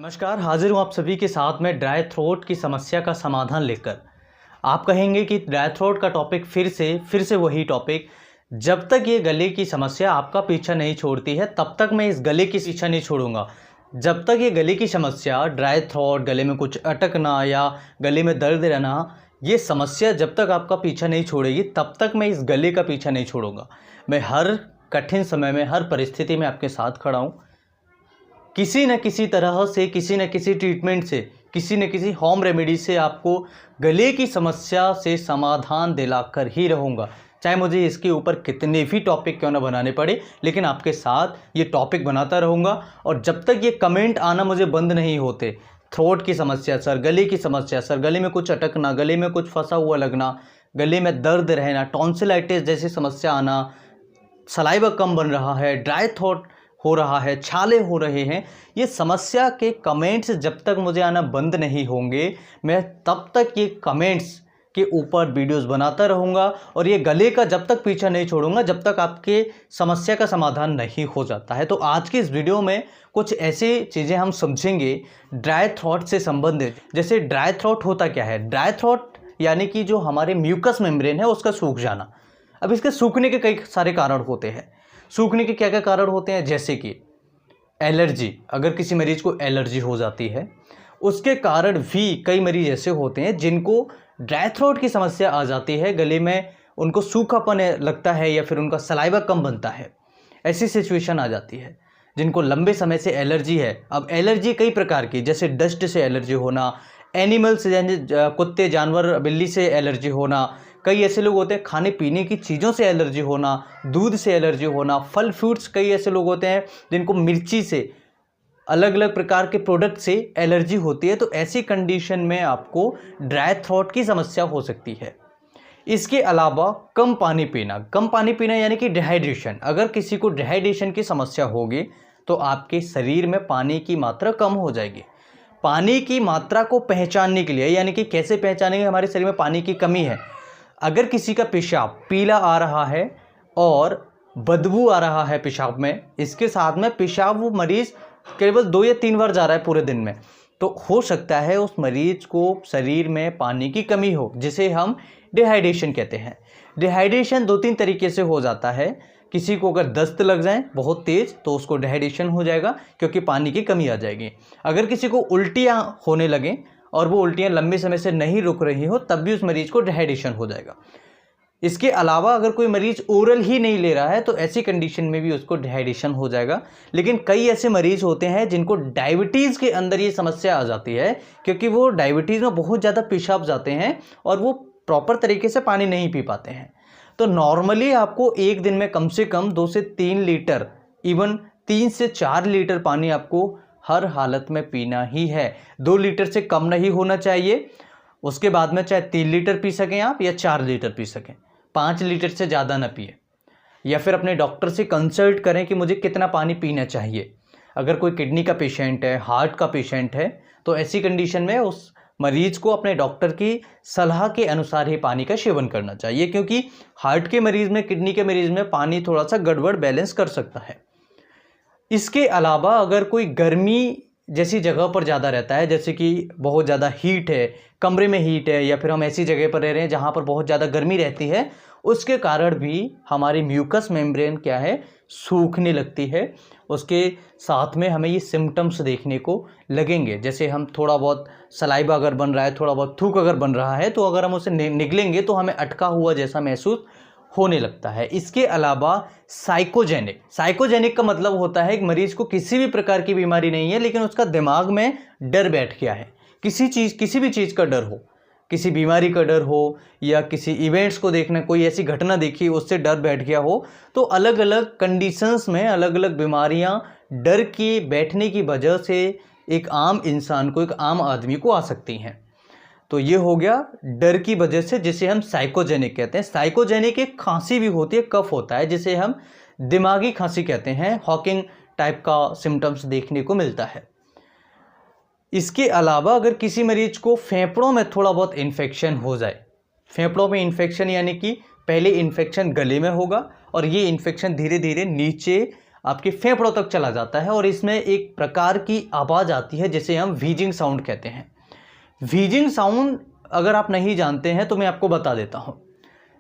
नमस्कार, हाजिर हूँ आप सभी के साथ में ड्राई थ्रोट की समस्या का समाधान लेकर। आप कहेंगे कि ड्राई थ्रोट का टॉपिक फिर से वही टॉपिक। जब तक ये गले की समस्या आपका पीछा नहीं छोड़ती है तब तक मैं इस गले की पीछा नहीं छोड़ूंगा। जब तक ये गले की समस्या, ड्राई थ्रोट, गले में कुछ अटकना या गले में दर्द रहना, ये समस्या जब तक आपका पीछा नहीं छोड़ेगी तब तक मैं इस गले का पीछा नहीं छोड़ूंगा। मैं हर कठिन समय में, हर परिस्थिति में आपके साथ खड़ा हूँ। किसी न किसी तरह से, किसी न किसी ट्रीटमेंट से, किसी न किसी होम रेमेडी से आपको गले की समस्या से समाधान दिलाकर ही रहूँगा। चाहे मुझे इसके ऊपर कितने भी टॉपिक क्यों ना बनाने पड़े, लेकिन आपके साथ ये टॉपिक बनाता रहूँगा। और जब तक ये कमेंट आना मुझे बंद नहीं होते, थ्रोट की समस्या सर, गले की समस्या सर, गले में कुछ अटकना, गले में कुछ फंसा हुआ लगना, गले में दर्द रहना, टॉन्सिलाइटिस जैसी समस्या आना, सलाइवा कम बन रहा है, ड्राई थ्रोट हो रहा है, छाले हो रहे हैं, ये समस्या के कमेंट्स जब तक मुझे आना बंद नहीं होंगे, मैं तब तक ये कमेंट्स के ऊपर वीडियोस बनाता रहूँगा। और ये गले का जब तक पीछा नहीं छोड़ूंगा जब तक आपके समस्या का समाधान नहीं हो जाता है। तो आज की इस वीडियो में कुछ ऐसी चीज़ें हम समझेंगे ड्राई थ्रोट से संबंधित। जैसे ड्राई थ्रोट होता क्या है? ड्राई थ्रोट यानी कि जो हमारे म्यूकस मेम्ब्रेन है उसका सूख जाना। अब इसके सूखने के कई सारे कारण होते हैं। सूखने के क्या क्या कारण होते हैं? जैसे कि एलर्जी, अगर किसी मरीज को एलर्जी हो जाती है, उसके कारण भी कई मरीज ऐसे होते हैं जिनको ड्राई थ्रोट की समस्या आ जाती है, गले में उनको सूखापन लगता है या फिर उनका सलाइवा कम बनता है। ऐसी सिचुएशन आ जाती है जिनको लंबे समय से एलर्जी है। अब एलर्जी कई प्रकार की, जैसे डस्ट से एलर्जी होना, एनिमल्स यानी कुत्ते, जानवर, बिल्ली से एलर्जी होना। कई ऐसे लोग होते हैं खाने पीने की चीज़ों से एलर्जी होना, दूध से एलर्जी होना, फल फ्रूट्स। कई ऐसे लोग होते हैं जिनको मिर्ची से, अलग अलग प्रकार के प्रोडक्ट से एलर्जी होती है। तो ऐसी कंडीशन में आपको ड्राई थ्रोट की समस्या हो सकती है। इसके अलावा कम पानी पीना यानी कि डिहाइड्रेशन। अगर किसी को डिहाइड्रेशन की समस्या होगी तो आपके शरीर में पानी की मात्रा कम हो जाएगी। पानी की मात्रा को पहचानने के लिए, यानी कि कैसे पहचानेंगे हमारे शरीर में पानी की कमी है? अगर किसी का पेशाब पीला आ रहा है और बदबू आ रहा है पेशाब में, इसके साथ में पेशाब वो मरीज़ केवल 2 या 3 बार जा रहा है पूरे दिन में, तो हो सकता है उस मरीज को शरीर में पानी की कमी हो, जिसे हम डिहाइड्रेशन कहते हैं। डिहाइड्रेशन 2-3 तरीके से हो जाता है। किसी को अगर दस्त लग जाए बहुत तेज़ तो उसको डिहाइड्रेशन हो जाएगा, क्योंकि पानी की कमी आ जाएगी। अगर किसी को उल्टियाँ होने लगें और वो उल्टियाँ लंबे समय से नहीं रुक रही हो, तब भी उस मरीज को डिहाइड्रेशन हो जाएगा। इसके अलावा अगर कोई मरीज ओरल ही नहीं ले रहा है तो ऐसी कंडीशन में भी उसको डिहाइड्रेशन हो जाएगा। लेकिन कई ऐसे मरीज होते हैं जिनको डायबिटीज़ के अंदर ये समस्या आ जाती है, क्योंकि वो डायबिटीज़ में बहुत ज़्यादा पेशाब जाते हैं और वो प्रॉपर तरीके से पानी नहीं पी पाते हैं। तो नॉर्मली आपको एक दिन में कम से कम 2 से 3 लीटर, इवन 3 से 4 लीटर पानी आपको हर हालत में पीना ही है। 2 लीटर से कम नहीं होना चाहिए। उसके बाद में चाहे 3 लीटर पी सकें आप या 4 लीटर पी सकें, 5 लीटर से ज़्यादा ना पिए। या फिर अपने डॉक्टर से कंसल्ट करें कि मुझे कितना पानी पीना चाहिए। अगर कोई किडनी का पेशेंट है, हार्ट का पेशेंट है, तो ऐसी कंडीशन में उस मरीज को अपने डॉक्टर की सलाह के अनुसार ही पानी का सेवन करना चाहिए, क्योंकि हार्ट के मरीज में, किडनी के मरीज में पानी थोड़ा सा गड़बड़ बैलेंस कर सकता है। इसके अलावा अगर कोई गर्मी जैसी जगह पर ज़्यादा रहता है, जैसे कि बहुत ज़्यादा हीट है, कमरे में हीट है, या फिर हम ऐसी जगह पर रह रहे हैं जहाँ पर बहुत ज़्यादा गर्मी रहती है, उसके कारण भी हमारी म्यूकस मेम्ब्रेन क्या है, सूखने लगती है। उसके साथ में हमें ये सिम्टम्स देखने को लगेंगे, जैसे हम थोड़ा बहुत सलाइवा अगर बन रहा है, थोड़ा बहुत थूक अगर बन रहा है, तो अगर हम उसे निगलेंगे तो हमें अटका हुआ जैसा महसूस होने लगता है। इसके अलावा साइकोजेनिक का मतलब होता है कि मरीज को किसी भी प्रकार की बीमारी नहीं है, लेकिन उसका दिमाग में डर बैठ गया है। किसी भी चीज़ का डर हो, किसी बीमारी का डर हो, या किसी इवेंट्स को देखना, कोई ऐसी घटना देखी उससे डर बैठ गया हो। तो अलग अलग कंडीशंस में अलग अलग बीमारियां डर के बैठने की वजह से एक आम इंसान को, एक आम आदमी को आ सकती हैं। तो ये हो गया डर की वजह से, जिसे हम साइकोजेनिक कहते हैं। साइकोजेनिक एक खांसी भी होती है, कफ होता है, जिसे हम दिमागी खांसी कहते हैं। हॉकिंग टाइप का सिम्टम्स देखने को मिलता है। इसके अलावा अगर किसी मरीज को फेफड़ों में थोड़ा बहुत इन्फेक्शन हो जाए, फेफड़ों में इन्फेक्शन यानी कि पहले इन्फेक्शन गले में होगा और ये इन्फेक्शन धीरे धीरे नीचे आपके फेफड़ों तक चला जाता है और इसमें एक प्रकार की आवाज़ आती है जिसे हम व्हीजिंग साउंड कहते हैं। व्हीजिंग साउंड अगर आप नहीं जानते हैं तो मैं आपको बता देता हूँ।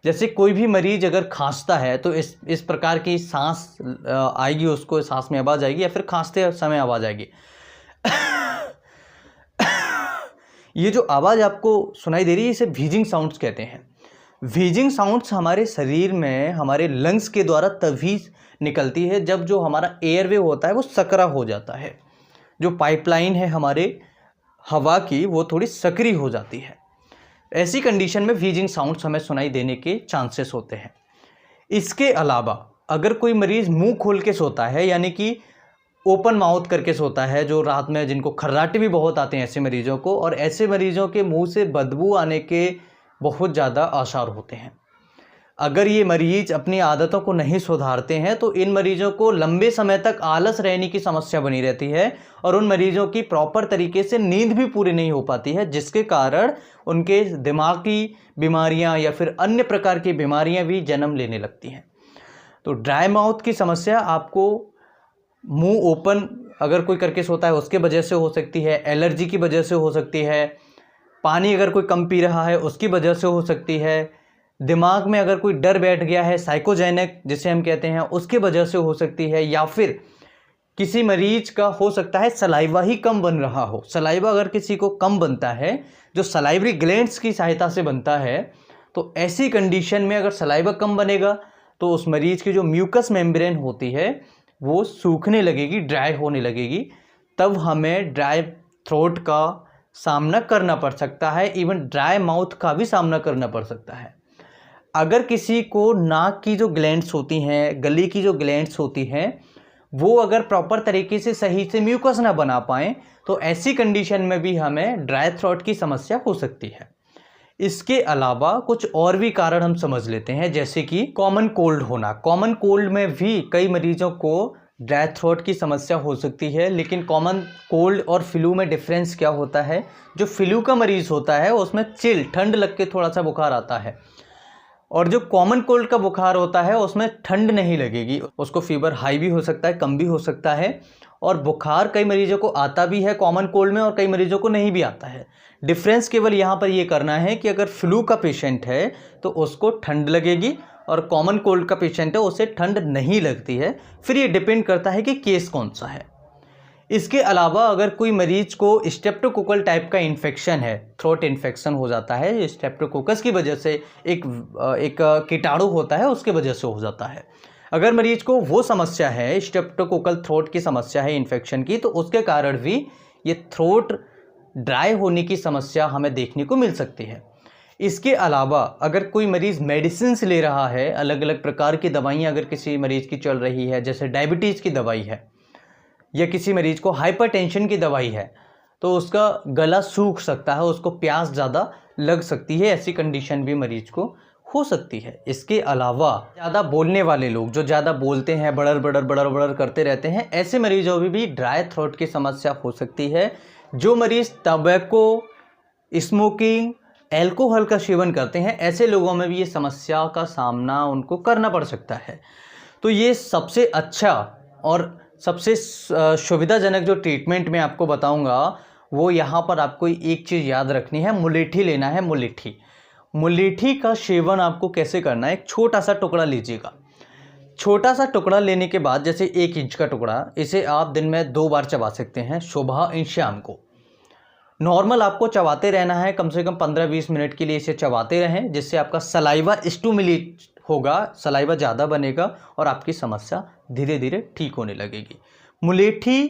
जैसे कोई भी मरीज अगर खांसता है तो इस प्रकार की सांस आएगी, उसको सांस में आवाज़ आएगी, या फिर खांसते समय आवाज़ आएगी। ये जो आवाज़ आपको सुनाई दे रही है इसे व्हीजिंग साउंड्स कहते हैं। व्हीजिंग साउंड्स हमारे शरीर में हमारे लंग्स के द्वारा तभी निकलती है जब जो हमारा एयरवे होता है वो सकरा हो जाता है। जो पाइपलाइन है हमारे हवा की वो थोड़ी सकरी हो जाती है। ऐसी कंडीशन में व्हीजिंग साउंड्स हमें सुनाई देने के चांसेस होते हैं। इसके अलावा अगर कोई मरीज़ मुंह खोल के सोता है, यानी कि ओपन माउथ करके सोता है, जो रात में जिनको खर्राटे भी बहुत आते हैं ऐसे मरीजों को, और ऐसे मरीजों के मुंह से बदबू आने के बहुत ज़्यादा आसार होते हैं। अगर ये मरीज अपनी आदतों को नहीं सुधारते हैं तो इन मरीजों को लंबे समय तक आलस रहने की समस्या बनी रहती है और उन मरीजों की प्रॉपर तरीके से नींद भी पूरी नहीं हो पाती है, जिसके कारण उनके दिमागी बीमारियां या फिर अन्य प्रकार की बीमारियां भी जन्म लेने लगती हैं। तो ड्राई माउथ की समस्या आपको मुंह ओपन अगर कोई करके सोता है उसके वजह से हो सकती है, एलर्जी की वजह से हो सकती है, पानी अगर कोई कम पी रहा है उसकी वजह से हो सकती है, दिमाग में अगर कोई डर बैठ गया है साइकोजेनिक जिसे हम कहते हैं उसकी वजह से हो सकती है, या फिर किसी मरीज का हो सकता है सलाइवा ही कम बन रहा हो। सलाइवा अगर किसी को कम बनता है, जो सलाइवरी ग्लैंड्स की सहायता से बनता है, तो ऐसी कंडीशन में अगर सलाइवा कम बनेगा तो उस मरीज की जो म्यूकस मेम्ब्रेन होती है वो सूखने लगेगी, ड्राई होने लगेगी। तब हमें ड्राई थ्रोट का सामना करना पड़ सकता है, इवन ड्राई माउथ का भी सामना करना पड़ सकता है। अगर किसी को नाक की जो ग्लैंड्स होती हैं, गले की जो ग्लैंड्स होती हैं, वो अगर प्रॉपर तरीके से सही से म्यूकस ना बना पाएँ तो ऐसी कंडीशन में भी हमें ड्राई थ्रोट की समस्या हो सकती है। इसके अलावा कुछ और भी कारण हम समझ लेते हैं, जैसे कि कॉमन कोल्ड होना। कॉमन कोल्ड में भी कई मरीजों को ड्राई थ्रोट की समस्या हो सकती है, लेकिन कॉमन कोल्ड और फ्लू में डिफरेंस क्या होता है? जो फ्लू का मरीज़ होता है उसमें चिल, ठंड लग के थोड़ा सा बुखार आता है, और जो कॉमन कोल्ड का बुखार होता है उसमें ठंड नहीं लगेगी, उसको फीवर हाई भी हो सकता है, कम भी हो सकता है, और बुखार कई मरीजों को आता भी है कॉमन कोल्ड में और कई मरीजों को नहीं भी आता है। डिफरेंस केवल यहाँ पर ये करना है कि अगर फ्लू का पेशेंट है तो उसको ठंड लगेगी और कॉमन कोल्ड का पेशेंट है उसे ठंड नहीं लगती है। फिर ये डिपेंड करता है कि केस कौन सा है। इसके अलावा अगर कोई मरीज को स्ट्रेप्टोकोकल टाइप का इन्फेक्शन है, थ्रोट इन्फेक्शन हो जाता है, स्ट्रेप्टोकोकस की वजह से एक कीटाणु होता है उसके वजह से हो जाता है। अगर मरीज को वो समस्या है, स्ट्रेप्टोकोकल थ्रोट की समस्या है इन्फेक्शन की, तो उसके कारण भी ये थ्रोट ड्राई होने की समस्या हमें देखने को मिल सकती है। इसके अलावा अगर कोई मरीज़ मेडिसिन ले रहा है, अलग अलग प्रकार की दवाइयाँ अगर किसी मरीज़ की चल रही है, जैसे डायबिटीज़ की दवाई है या किसी मरीज़ को हाइपरटेंशन की दवाई है, तो उसका गला सूख सकता है, उसको प्यास ज़्यादा लग सकती है। ऐसी कंडीशन भी मरीज़ को हो सकती है। इसके अलावा ज़्यादा बोलने वाले लोग जो ज़्यादा बोलते हैं, बड़र बड़र बड़र बड़र करते रहते हैं, ऐसे मरीजों में भी ड्राई थ्रोट की समस्या हो सकती है। जो मरीज़ टबैको, स्मोकिंग, एल्कोहल का सेवन करते हैं, ऐसे लोगों में भी ये समस्या का सामना उनको करना पड़ सकता है। तो ये सबसे अच्छा और सबसे सुविधाजनक जो ट्रीटमेंट मैं आपको बताऊंगा वो यहाँ पर आपको एक चीज़ याद रखनी है, मुलेठी लेना है। मुलेठी का सेवन आपको कैसे करना है? एक छोटा सा टुकड़ा लीजिएगा। छोटा सा टुकड़ा लेने के बाद, जैसे 1 इंच का टुकड़ा, इसे आप दिन में 2 बार चबा सकते हैं, सुबह और शाम को। नॉर्मल आपको चबाते रहना है, कम से कम 15-20 मिनट के लिए इसे चबाते रहें, जिससे आपका सलाइवा स्टिमुलेट होगा, सलाइवा ज़्यादा बनेगा और आपकी समस्या धीरे धीरे ठीक होने लगेगी। मुलेठी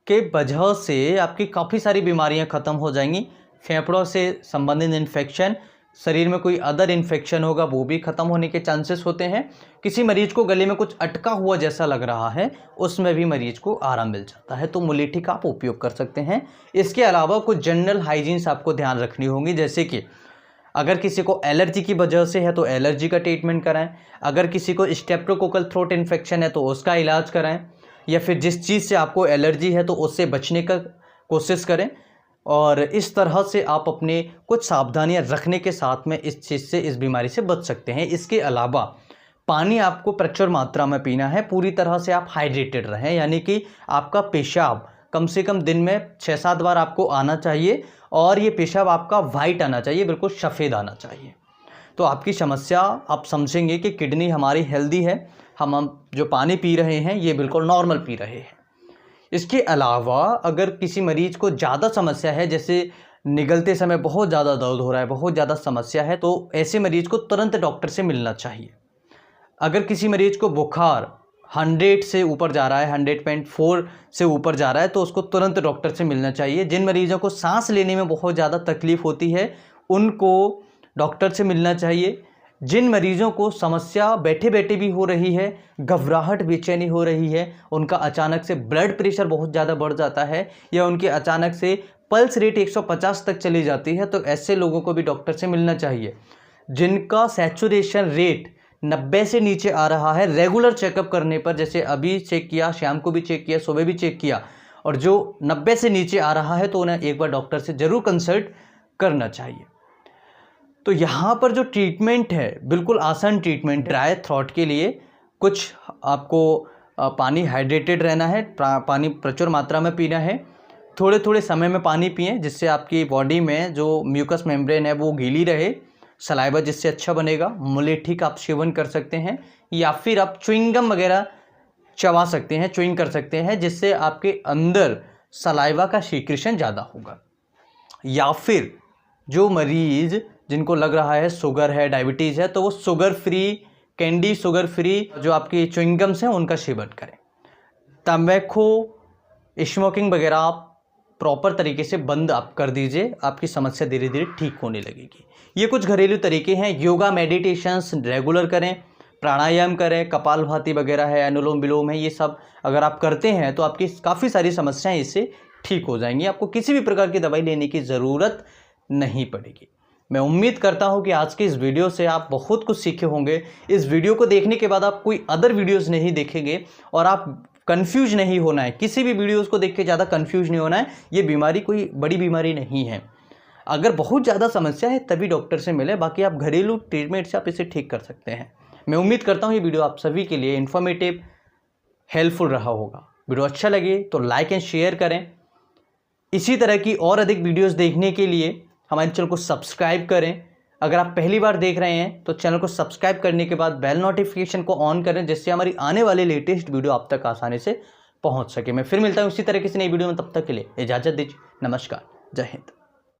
के वजह से आपकी काफ़ी सारी बीमारियां ख़त्म हो जाएंगी। फेफड़ों से संबंधित इन्फेक्शन, शरीर में कोई अदर इन्फेक्शन होगा वो भी ख़त्म होने के चांसेस होते हैं। किसी मरीज को गले में कुछ अटका हुआ जैसा लग रहा है, उसमें भी मरीज को आराम मिल जाता है। तो मुलेठी का आप उपयोग कर सकते हैं। इसके अलावा कुछ जनरल हाइजीन्स आपको ध्यान रखनी होंगी, जैसे कि अगर किसी को एलर्जी की वजह से है तो एलर्जी का ट्रीटमेंट कराएं, अगर किसी को स्ट्रेप्टोकोकल थ्रोट इन्फेक्शन है तो उसका इलाज कराएं, या फिर जिस चीज़ से आपको एलर्जी है तो उससे बचने का कोशिश करें। और इस तरह से आप अपने कुछ सावधानियां रखने के साथ में इस चीज़ से, इस बीमारी से बच सकते हैं। इसके अलावा पानी आपको प्रचुर मात्रा में पीना है, पूरी तरह से आप हाइड्रेटेड रहें, यानी कि आपका पेशाब कम से कम दिन में 6-7 बार आपको आना चाहिए और ये पेशाब आपका वाइट आना चाहिए, बिल्कुल सफ़ेद आना चाहिए। तो आपकी समस्या आप समझेंगे कि किडनी हमारी हेल्दी है, हम जो पानी पी रहे हैं ये बिल्कुल नॉर्मल पी रहे हैं। इसके अलावा अगर किसी मरीज़ को ज़्यादा समस्या है, जैसे निगलते समय बहुत ज़्यादा दर्द हो रहा है, बहुत ज़्यादा समस्या है, तो ऐसे मरीज़ को तुरंत डॉक्टर से मिलना चाहिए। अगर किसी मरीज़ को बुखार 100 से ऊपर जा रहा है, 100.4 से ऊपर जा रहा है, तो उसको तुरंत डॉक्टर से मिलना चाहिए। जिन मरीज़ों को सांस लेने में बहुत ज़्यादा तकलीफ़ होती है उनको डॉक्टर से मिलना चाहिए। जिन मरीज़ों को समस्या बैठे बैठे भी हो रही है, घबराहट बेचैनी हो रही है, उनका अचानक से ब्लड प्रेशर बहुत ज़्यादा बढ़ जाता है या उनके अचानक से पल्स रेट 150 तक चली जाती है, तो ऐसे लोगों को भी डॉक्टर से मिलना चाहिए। जिनका सैचुरेशन रेट 90 से नीचे आ रहा है, रेगुलर चेकअप करने पर, जैसे अभी चेक किया, शाम को भी चेक किया, सुबह भी चेक किया, और जो 90 से नीचे आ रहा है तो उन्हें एक बार डॉक्टर से ज़रूर कंसल्ट करना चाहिए। तो यहाँ पर जो ट्रीटमेंट है बिल्कुल आसान ट्रीटमेंट। ड्राई थ्रोट के लिए कुछ आपको पानी हाइड्रेटेड रहना है, पानी प्रचुर मात्रा में पीना है, थोड़े थोड़े समय में पानी पिएं जिससे आपकी बॉडी में जो म्यूकस मेम्ब्रेन है वो गीली रहे, सलाइवा जिससे अच्छा बनेगा। मुलेठी का आप सेवन कर सकते हैं या फिर आप च्युइंगम वगैरह चबा सकते हैं, च्युइंग कर सकते हैं, जिससे आपके अंदर सलाइवा का सीक्रेशन ज़्यादा होगा। या फिर जो मरीज़ जिनको लग रहा है शुगर है, डायबिटीज़ है, तो वो sugar free candy, sugar free जो आपकी च्युइंगम्स हैं उनका सेवन करें। तंबाकू, स्मोकिंग वगैरह आप प्रॉपर तरीके से बंद आप कर दीजिए, आपकी समस्या धीरे धीरे ठीक होने लगेगी। ये कुछ घरेलू तरीके हैं। योगा, मेडिटेशंस रेगुलर करें, प्राणायाम करें, कपालभाति वगैरह है, अनुलोम विलोम है, ये सब अगर आप करते हैं तो आपकी काफ़ी सारी समस्याएं इससे ठीक हो जाएंगी। आपको किसी भी प्रकार की दवाई लेने की ज़रूरत नहीं पड़ेगी। मैं उम्मीद करता हूं कि आज के इस वीडियो से आप बहुत कुछ सीखे होंगे। इस वीडियो को देखने के बाद आप कोई अदर वीडियोज़ नहीं देखेंगे और आप कंफ्यूज नहीं होना है, किसी भी वीडियोस को देख के ज़्यादा कंफ्यूज नहीं होना है। ये बीमारी कोई बड़ी बीमारी नहीं है। अगर बहुत ज़्यादा समस्या है तभी डॉक्टर से मिलें, बाकी आप घरेलू ट्रीटमेंट से आप इसे ठीक कर सकते हैं। मैं उम्मीद करता हूँ ये वीडियो आप सभी के लिए इन्फॉर्मेटिव, हेल्पफुल रहा होगा। वीडियो अच्छा लगे तो लाइक एंड शेयर करें। इसी तरह की और अधिक वीडियोज़ देखने के लिए हमारे चैनल को सब्सक्राइब करें। अगर आप पहली बार देख रहे हैं तो चैनल को सब्सक्राइब करने के बाद बेल नोटिफिकेशन को ऑन करें, जिससे हमारी आने वाले लेटेस्ट वीडियो आप तक आसानी से पहुंच सके। मैं फिर मिलता हूं इसी तरह किसी नई वीडियो में, तब तक के लिए इजाज़त दीजिए। नमस्कार, जय हिंद।